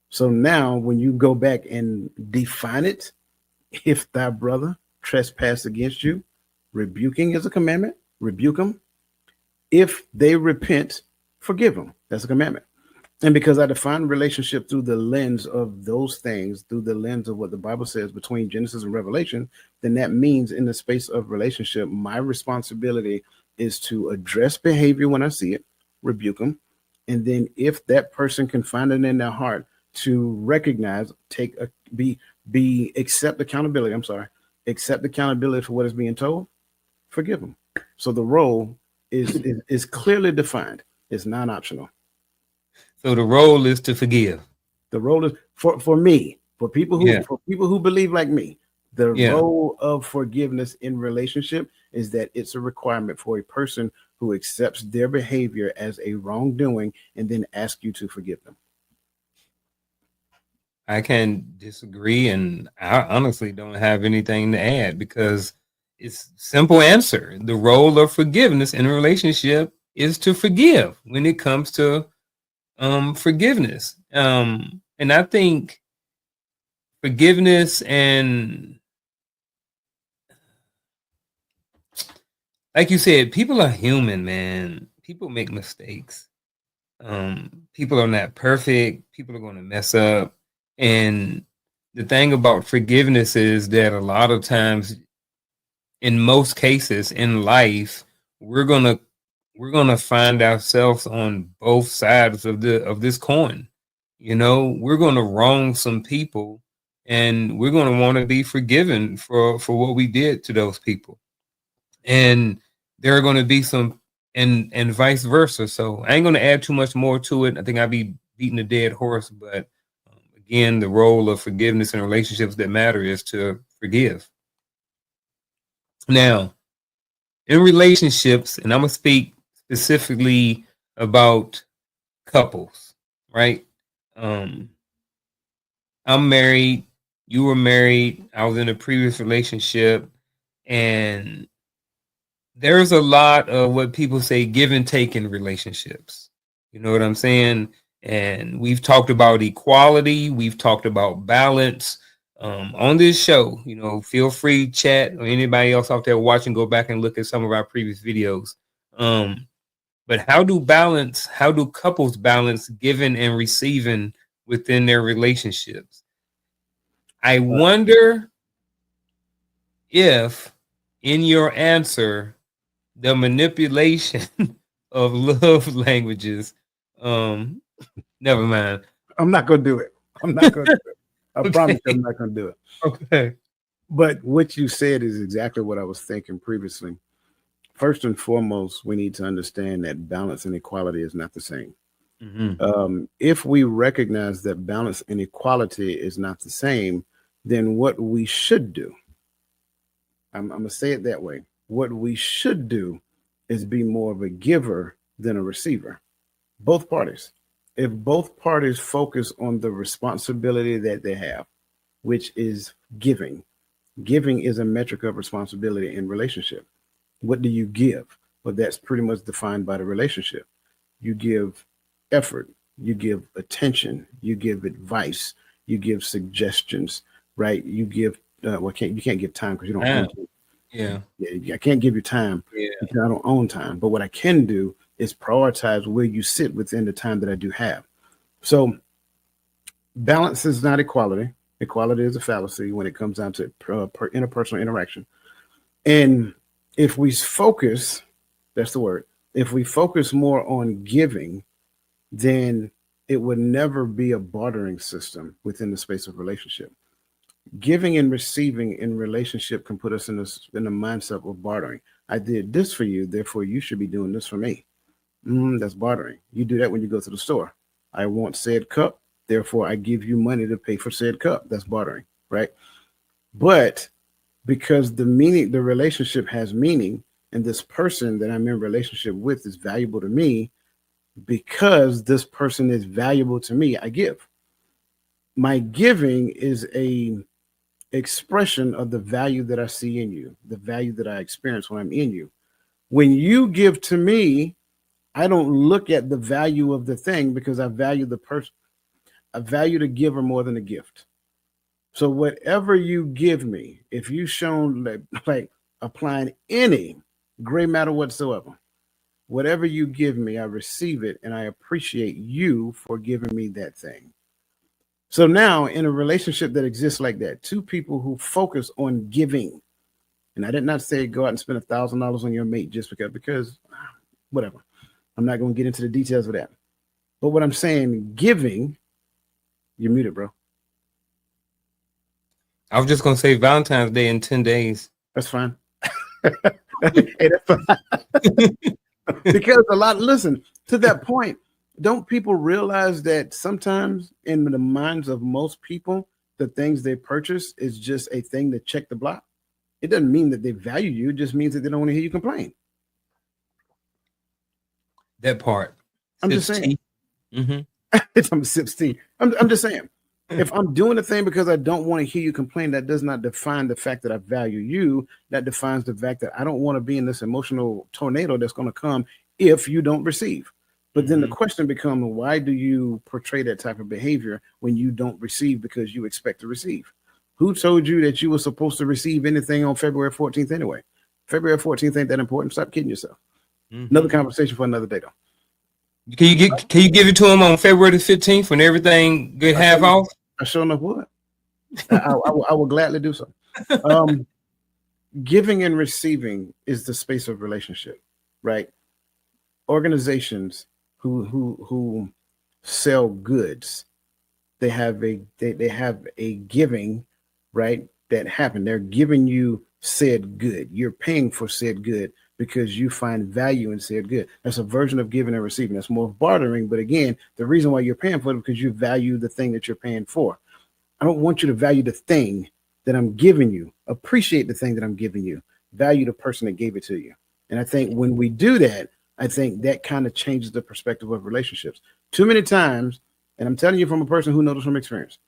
So now, when you go back and define it, if thy brother trespass against you, rebuking is a commandment, rebuke them. If they repent, forgive them. That's a commandment. And because I define relationship through the lens of those things, through the lens of what the Bible says between Genesis and Revelation, then that means in the space of relationship, my responsibility is to address behavior when I see it, rebuke them. And then if that person can find it in their heart to recognize, accept accountability. Accept accountability for what is being told, forgive them. So the role is clearly defined. It's non-optional. So the role is to forgive. The role is for me, for people who believe like me. The role of forgiveness in relationship is that it's a requirement for a person who accepts their behavior as a wrongdoing and then asks you to forgive them. I can't disagree, and I honestly don't have anything to add because it's simple answer. The role of forgiveness in a relationship is to forgive when it comes to forgiveness. And I think forgiveness and, like you said, people are human, man. People make mistakes. People are not perfect. People are going to mess up. And the thing about forgiveness is that a lot of times, in most cases in life, we're gonna find ourselves on both sides of this coin. You know, we're gonna wrong some people, and we're gonna want to be forgiven for what we did to those people. And there are going to be some, and vice versa. So I ain't going to add too much more to it. I think I'd be beating a dead horse, but again, the role of forgiveness in relationships that matter is to forgive. Now, in relationships, and I'm going to speak specifically about couples, right? I'm married. You were married. I was in a previous relationship, and there's a lot of what people say give and take in relationships. You know what I'm saying? And we've talked about equality. We've talked about balance on this show. You know, feel free, chat, or anybody else out there watching, go back and look at some of our previous videos. But how do couples balance giving and receiving within their relationships? I wonder if in your answer, the manipulation of love languages. Never mind. I'm not going to do it. I promise you I'm not going to do it. Okay. But what you said is exactly what I was thinking previously. First and foremost, we need to understand that balance and equality is not the same. Mm-hmm. If we recognize that balance and equality is not the same, then what we should do, I'm going to say it that way. What we should do is be more of a giver than a receiver. Both parties. If both parties focus on the responsibility that they have, which is giving is a metric of responsibility in relationship. What do you give? Well, that's pretty much defined by the relationship. You give effort, you give attention, you give advice, you give suggestions, right? You give, you can't give time because you don't own time. Yeah, I can't give you time because I don't own time. But what I can do is prioritize where you sit within the time that I do have. So balance is not equality. Equality is a fallacy when it comes down to interpersonal interaction. And if we focus, that's the word, if we focus more on giving, then it would never be a bartering system within the space of relationship. Giving and receiving in relationship can put us in the mindset of bartering. I did this for you, therefore you should be doing this for me. That's bartering. You do that when you go to the store. I want said cup, therefore I give you money to pay for said cup. That's bartering, right? But because the relationship has meaning, and this person that I'm in relationship with is valuable to me, because this person is valuable to me, I give. My giving is a expression of the value that I see in you, the value that I experience when I'm in you. When you give to me, I don't look at the value of the thing because I value the person. I value the giver more than the gift. So whatever you give me, if you've shown like applying any gray matter whatsoever, whatever you give me, I receive it and I appreciate you for giving me that thing. So now in a relationship that exists like that, two people who focus on giving, and I did not say go out and spend $1,000 on your mate just because whatever. I'm not going to get into the details of that. But what I'm saying, giving, you're muted, bro. I was just going to say Valentine's Day in 10 days. That's fine. Hey, that's fine. Because listen, to that point, don't people realize that sometimes in the minds of most people, the things they purchase is just a thing to check the block? It doesn't mean that they value you. It just means that they don't want to hear you complain. That part. I'm just saying. It's I'm 16. I'm just saying. If I'm doing a thing because I don't want to hear you complain, that does not define the fact that I value you. That defines the fact that I don't want to be in this emotional tornado that's going to come if you don't receive. But then the question becomes, why do you portray that type of behavior when you don't receive because you expect to receive? Who told you that you were supposed to receive anything on February 14th anyway? February 14th ain't that important. Stop kidding yourself. Another conversation for another day, though. Can you give it to him on February the 15th when everything get half off? I sure enough would. I will gladly do so. Giving and receiving is the space of relationship, right? Organizations who sell goods, they have a giving, right? That happen. They're giving you said good. You're paying for said good because you find value in said good. That's a version of giving and receiving. That's more of bartering. But again, the reason why you're paying for it is because you value the thing that you're paying for. I don't want you to value the thing that I'm giving you. Appreciate the thing that I'm giving you. Value the person that gave it to you. And I think when we do that, I think that kind of changes the perspective of relationships. Too many times, and I'm telling you from a person who knows from experience,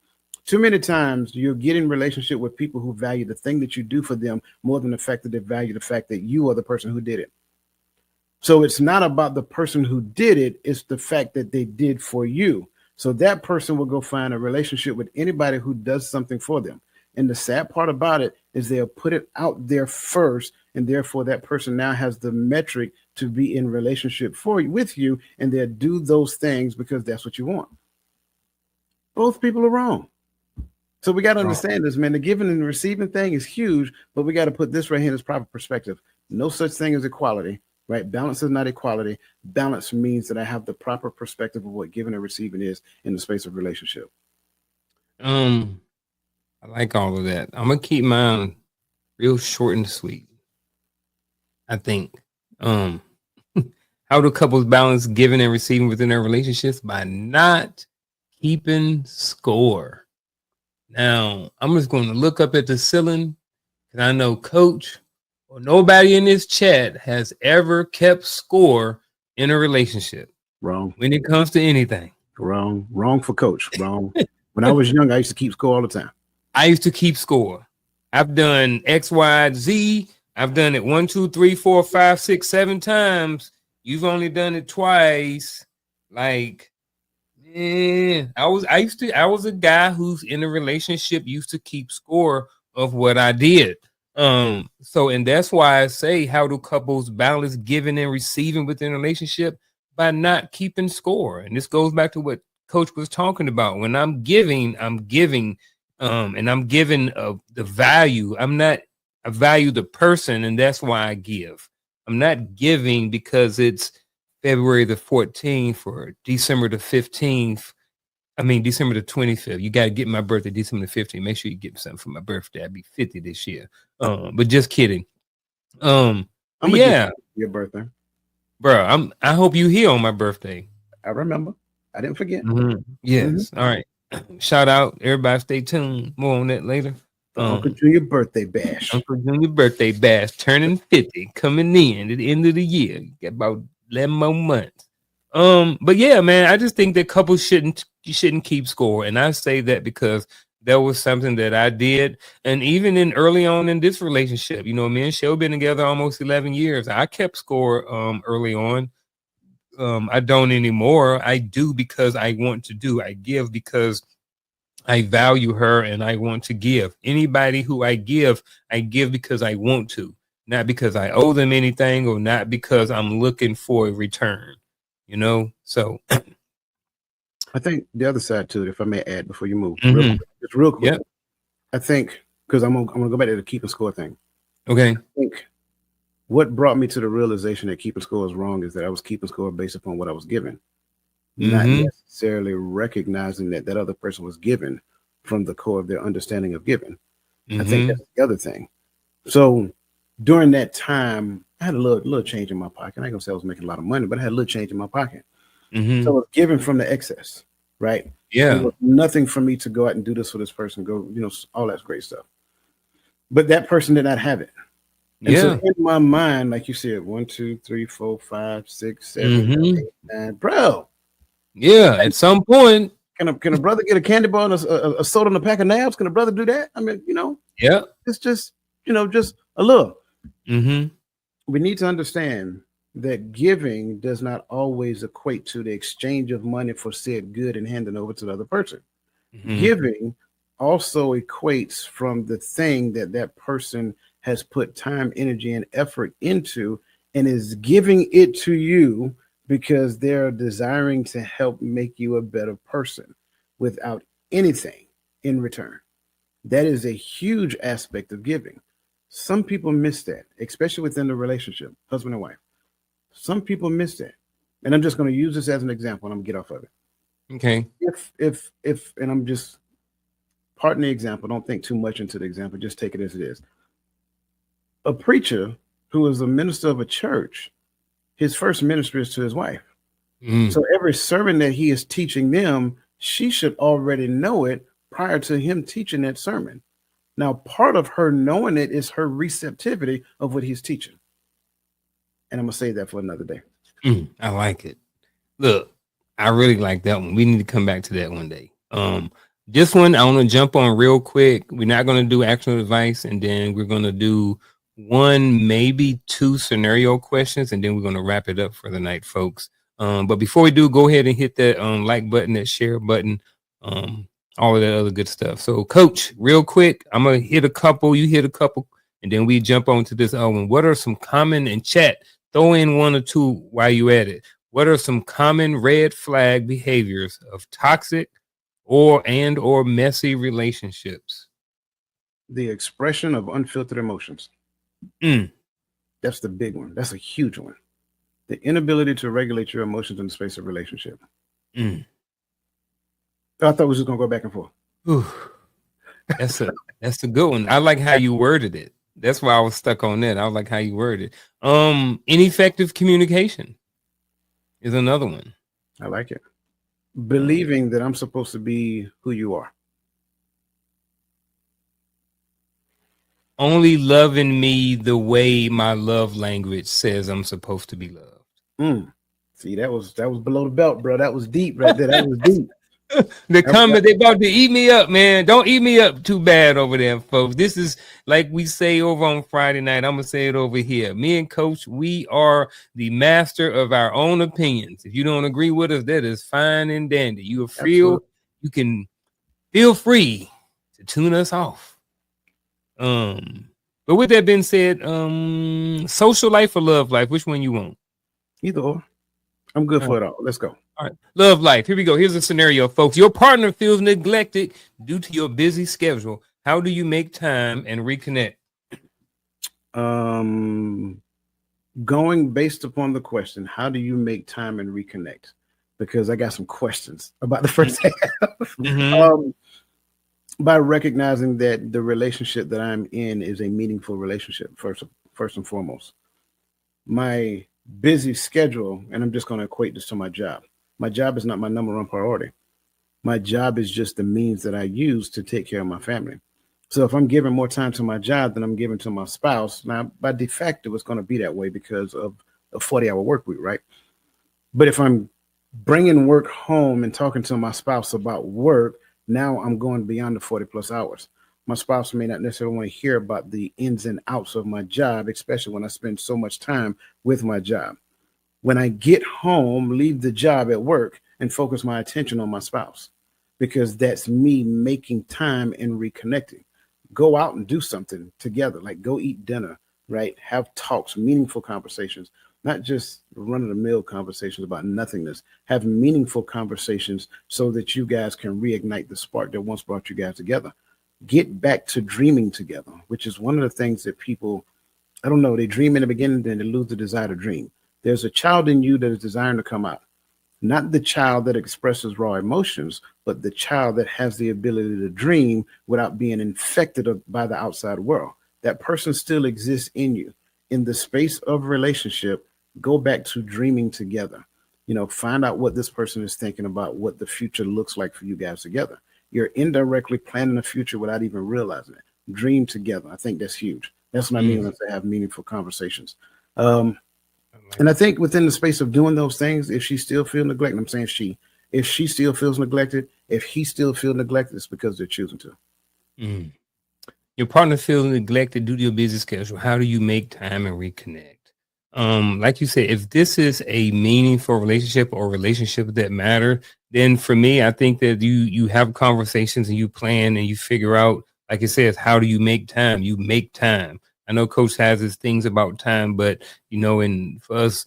too many times you're getting relationship with people who value the thing that you do for them more than the fact that they value the fact that you are the person who did it. So it's not about the person who did it. It's the fact that they did for you. So that person will go find a relationship with anybody who does something for them. And the sad part about it is they'll put it out there first. And therefore that person now has the metric to be in relationship with you. And they'll do those things because that's what you want. Both people are wrong. So we got to understand this, man. The giving and receiving thing is huge, but we got to put this right here in its proper perspective. No such thing as equality, right? Balance is not equality. Balance means that I have the proper perspective of what giving and receiving is in the space of relationship. I like all of that. I'm gonna keep mine real short and sweet. I think. How do couples balance giving and receiving within their relationships? By not keeping score. Now, I'm just going to look up at the ceiling because I know Coach or nobody in this chat has ever kept score in a relationship. Wrong. When it comes to anything. Wrong for Coach. Wrong. When I was young, I used to keep score all the time. I used to keep score. I've done X, Y, Z. I've done it 1, 2, 3, 4, 5, 6, 7 times. You've only done it twice. Like, yeah, I was a guy who's in a relationship used to keep score of what I did. So, and that's why I say, how do couples balance giving and receiving within a relationship? By not keeping score. And this goes back to what Coach was talking about. When I'm giving And I'm giving the value. I value the person, and that's why I give. I'm not giving because it's February the 14th or December the 15th. I mean, December the 25th. You got to get my birthday, December the 15th. Make sure you get me something for my birthday. I'll be 50 this year. But just kidding. I'm gonna yeah, your birthday, bro. I hope you here on my birthday. I remember. I didn't forget. Yes. All right. Shout out. Everybody stay tuned. More on that later. Uncle Junior birthday bash. Uncle Junior birthday bash, turning 50, coming in at the end of the year. You got about 11 more months. But yeah, man, I just think that couples shouldn't keep score. And I say that because that was something that I did. And even in early on in this relationship, you know, me and Shell been together almost 11 years. I kept score early on. I don't anymore. I do because I want to do. I give because I value her and I want to give. Anybody who I give because I want to, not because I owe them anything or not because I'm looking for a return, you know? So I think the other side to it, if I may add before you move, quick. real quick. Yep. I think, because I'm gonna go back to the keeping score thing. Okay. I think what brought me to the realization that keeping score is wrong is that I was keeping score based upon what I was given, not necessarily recognizing that other person was given from the core of their understanding of giving. I think that's the other thing. So during that time, I had a little change in my pocket. I ain't gonna say I was making a lot of money, but I had a little change in my pocket. So I was given from the excess, right? Yeah. There was nothing for me to go out and do this for this person, go, you know, all that great stuff. But that person did not have it. And so in my mind, like you said, 1, 2, 3, 4, 5, 6, 7, 8, 9, bro. Yeah, at some point. Can a brother get a candy bar and a soda and a pack of nabs? Can a brother do that? I mean, you know, yeah, it's just, you know, just a little. We need to understand that giving does not always equate to the exchange of money for said good and handing over to the other person. Giving also equates from the thing that person has put time, energy, and effort into and is giving it to you because they're desiring to help make you a better person without anything in return. That is a huge aspect of giving. Some people miss that, especially within the relationship, husband and wife. Some people miss that. And I'm just going to use this as an example and I'm going to get off of it. Okay. If, and I'm just, pardon the example, don't think too much into the example, just take it as it is. A preacher who is a minister of a church, his first ministry is to his wife. So every sermon that he is teaching them, she should already know it prior to him teaching that sermon. Now, part of her knowing it is her receptivity of what he's teaching. And I'm going to save that for another day. I like it. Look, I really like that one. We need to come back to that one day. This one, I want to jump on real quick. We're not going to do actual advice, and then we're going to do 1, maybe 2 scenario questions, and then we're going to wrap it up for the night, folks. But before we do, go ahead and hit that like button, that share button, all of that other good stuff. So, Coach, real quick, I'm going to hit a couple, you hit a couple, and then we jump on to this other one. What are some common, in chat, throw in 1 or 2 while you at it. What are some common red flag behaviors of toxic or messy relationships? The expression of unfiltered emotions. That's the big one. That's a huge one. The inability to regulate your emotions in the space of relationship. I thought we was just gonna go back and forth. That's a good one. I like how you worded it. That's why I was stuck on that. I like how you worded it. Ineffective communication is another one. I like it. Believing that I'm supposed to be who you are. Only loving me the way my love language says I'm supposed to be loved. See, that was below the belt, bro. That was deep right there. That was deep. The comment, they about to eat me up, man. Don't eat me up too bad over there, folks. This is like we say over on Friday night. I'm gonna say it over here. Me and Coach, we are the master of our own opinions. If you don't agree with us, that is fine and dandy. You can feel free to tune us off. But with that being said, social life or love life, which one you want? Either or. I'm good for it all. Let's go. All right. Love life. Here we go. Here's a scenario, folks. Your partner feels neglected due to your busy schedule. How do you make time and reconnect? Going based upon the question, how do you make time and reconnect? Because I got some questions about the first half. By recognizing that the relationship that I'm in is a meaningful relationship, first and foremost. My busy schedule, and I'm just going to equate this to my job. My job is not my number one priority. My job is just the means that I use to take care of my family. So if I'm giving more time to my job than I'm giving to my spouse, now by de facto, it's going to be that way because of a 40-hour work week, right? But if I'm bringing work home and talking to my spouse about work, now I'm going beyond the 40 plus hours. My spouse may not necessarily want to hear about the ins and outs of my job, especially when I spend so much time with my job. When I get home, leave the job at work and focus my attention on my spouse, because that's me making time and reconnecting. Go out and do something together, like go eat dinner, right? Have talks, meaningful conversations, not just run-of-the-mill conversations about nothingness. Have meaningful conversations so that you guys can reignite the spark that once brought you guys together. Get back to dreaming together, which is one of the things that people, I don't know, they dream in the beginning, then they lose the desire to dream. There's a child in you that is desiring to come out. Not the child that expresses raw emotions, but the child that has the ability to dream without being infected by the outside world. That person still exists in you. In the space of relationship, go back to dreaming together. Find out what this person is thinking about, what the future looks like for you guys together. You're indirectly planning the future without even realizing it. Dream together. I think that's huge. That's what I mean when I say have meaningful conversations. And I think within the space of doing those things, if she still feels neglected, I'm saying if she still feels neglected, if he still feels neglected, it's because they're choosing to. Your partner feels neglected due to your busy schedule. How do you make time and reconnect? Like you said, if this is a meaningful relationship or relationship that matter, then for me, I think that you have conversations and you plan and you figure out, like it says, how do you make time? You make time. I know Coach has his things about time, but and for us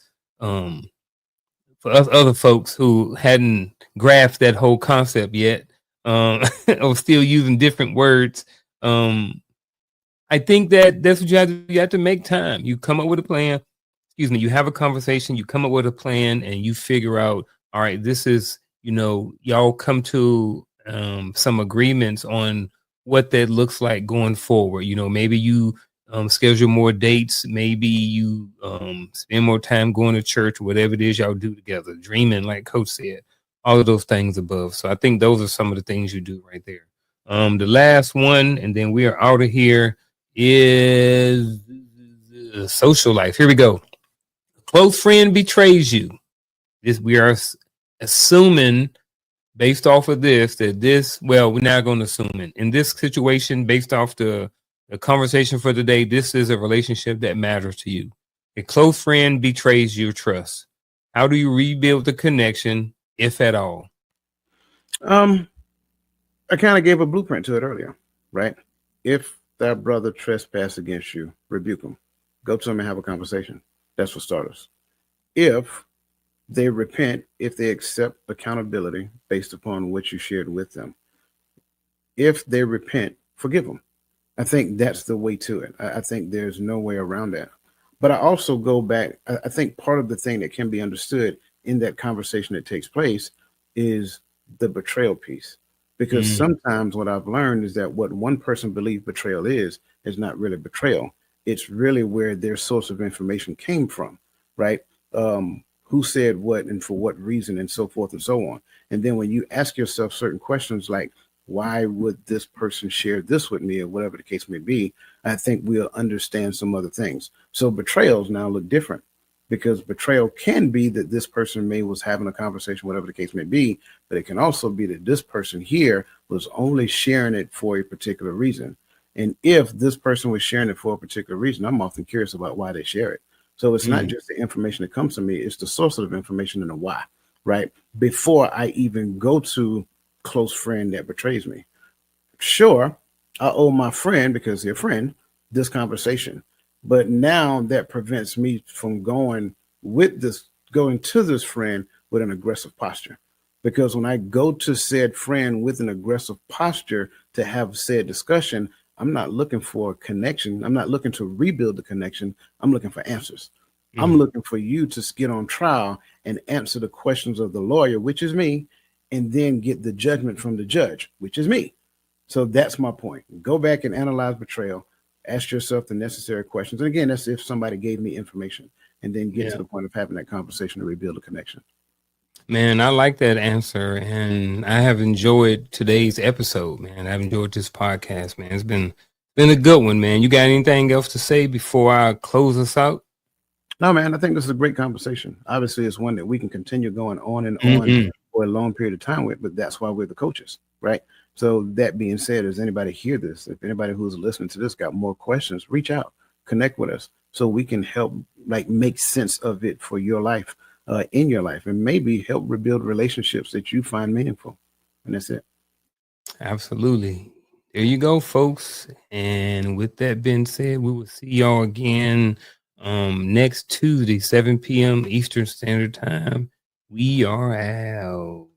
other folks who hadn't grasped that whole concept yet, or still using different words, I think that's what you have to do. You have to make time. You come up with a plan. You have a conversation, you come up with a plan, and you figure out, all right, this is, y'all come to some agreements on what that looks like going forward. Maybe you schedule more dates, maybe you spend more time going to church, whatever it is y'all do together, dreaming, like Coach said, all of those things above. So I think those are some of the things you do right there. The last one, and then we are out of here, is social life. Here we go. Close friend betrays you. We are assuming based off of we're not going to assume it. In this situation, based off the conversation for today, this is a relationship that matters to you. A close friend betrays your trust. How do you rebuild the connection, if at all? I kind of gave a blueprint to it earlier, right? If that brother trespass against you, rebuke him. Go to him and have a conversation. That's for starters. If they repent, if they accept accountability based upon what you shared with them, if they repent, forgive them. I think that's the way to it. I think there's no way around that. But I also go back. I think part of the thing that can be understood in that conversation that takes place is the betrayal piece. Because sometimes what I've learned is that what one person believes betrayal is not really betrayal. It's really where their source of information came from, right? Who said what and for what reason and so forth and so on. And then when you ask yourself certain questions like, why would this person share this with me or whatever the case may be, I think we'll understand some other things. So betrayals now look different, because betrayal can be that this person was having a conversation, whatever the case may be, but it can also be that this person here was only sharing it for a particular reason. And if this person was sharing it for a particular reason, I'm often curious about why they share it. So it's not just the information that comes to me, it's the source of information and the why, right? Before I even go to close friend that betrays me. Sure, I owe my friend, because they're a friend, this conversation. But now that prevents me from going with this going to this friend with an aggressive posture. Because when I go to said friend with an aggressive posture to have said discussion, I'm not looking for a connection. I'm not looking to rebuild the connection. I'm looking for answers. I'm looking for you to get on trial and answer the questions of the lawyer, which is me, and then get the judgment from the judge, which is me. So that's my point. Go back and analyze betrayal. Ask yourself the necessary questions. And again, that's if somebody gave me information, and then get to the point of having that conversation to rebuild a connection. Man, I like that answer. And I have enjoyed today's episode, man. I've enjoyed this podcast, man. It's been a good one, man. You got anything else to say before I close us out? No, man, I think this is a great conversation. Obviously, it's one that we can continue going on and on for a long period of time with, but that's why we're the coaches, right? So that being said, does anybody hear this? If anybody who's listening to this got more questions, reach out, connect with us so we can help make sense of it for your life, in your life, and maybe help rebuild relationships that you find meaningful. And that's it. Absolutely. There you go, folks. And with that being said, we will see y'all again next Tuesday, 7 p.m. Eastern Standard Time. We are out.